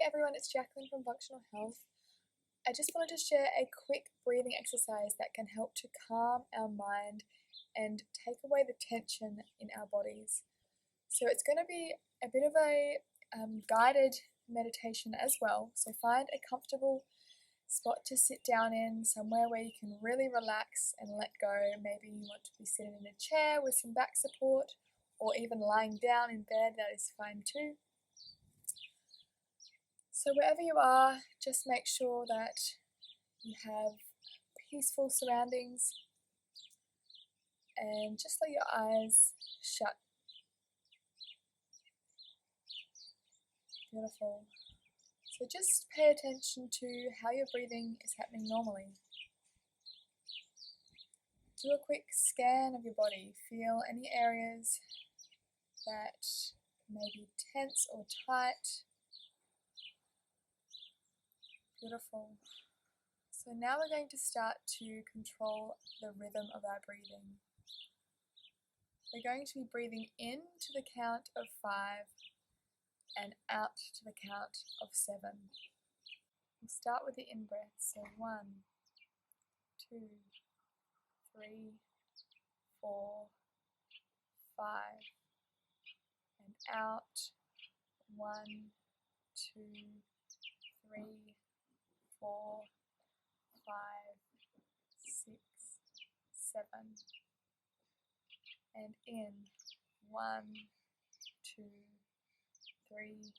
everyone, it's Jacqueline from Functional Health. I just wanted to share a quick breathing exercise that can help to calm our mind and take away the tension in our bodies. So it's going to be a bit of a guided meditation as well. So find a comfortable spot to sit down in, somewhere where you can really relax and let go. Maybe you want to be sitting in a chair with some back support, or even lying down in bed, that is fine too. So wherever you are, just make sure that you have peaceful surroundings and just let your eyes shut. Beautiful. So just pay attention to how your breathing is happening normally. Do a quick scan of your body. Feel any areas that may be tense or tight. Beautiful. So now we're going to start to control the rhythm of our breathing. We're going to be breathing in to the count of 5 and out to the count of 7. We'll start with the in-breath. So 1, 2, 3, 4, 5. And out. 1, 2, 3, 4, 5, 6, 7. And in. 1, 2, 3,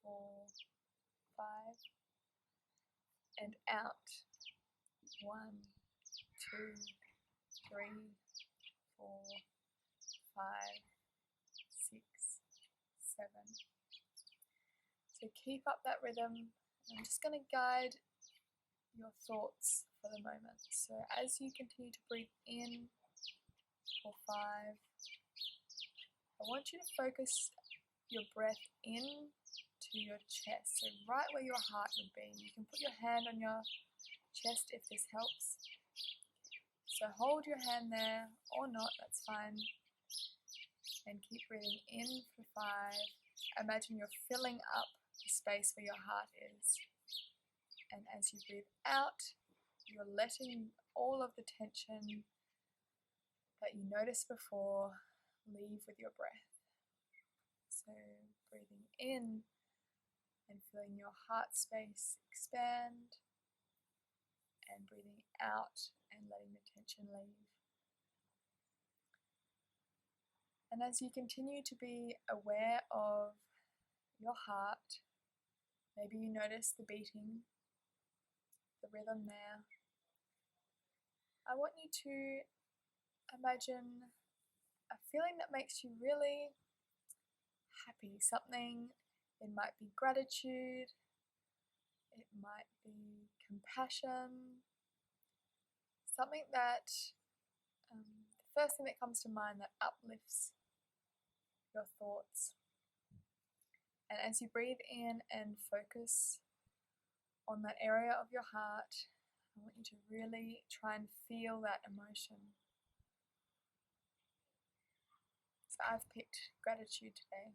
4, 5. And out. 1, 2, 3, 4, 5, 6, 7. So keep up that rhythm. I'm just going to guide your thoughts for the moment. So as you continue to breathe in for 5, I want you to focus your breath in to your chest, so right where your heart would be. You can put your hand on your chest if this helps. So hold your hand there or not, that's fine. And keep breathing in for 5. Imagine you're filling up the space where your heart is. And as you breathe out, you're letting all of the tension that you noticed before leave with your breath. So breathing in and feeling your heart space expand, and breathing out and letting the tension leave. And as you continue to be aware of your heart, maybe you notice the beating, the rhythm there. I want you to imagine a feeling that makes you really happy. Something, it might be gratitude, it might be compassion, something that, the first thing that comes to mind that uplifts your thoughts. And as you breathe in and focus on that area of your heart, I want you to really try and feel that emotion. So I've picked gratitude today.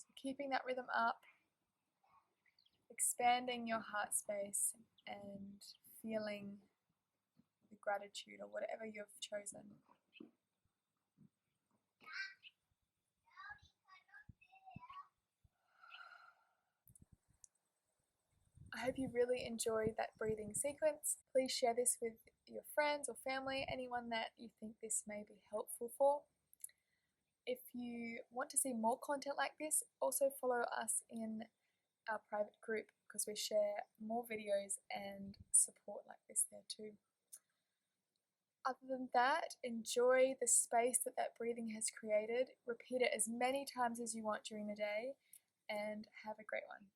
So keeping that rhythm up, expanding your heart space and feeling the gratitude or whatever you've chosen. I hope you really enjoyed that breathing sequence. Please share this with your friends or family, anyone that you think this may be helpful for. If you want to see more content like this, also follow us in our private group because we share more videos and support like this there too. Other than that, enjoy the space that breathing has created. Repeat it as many times as you want during the day and have a great one.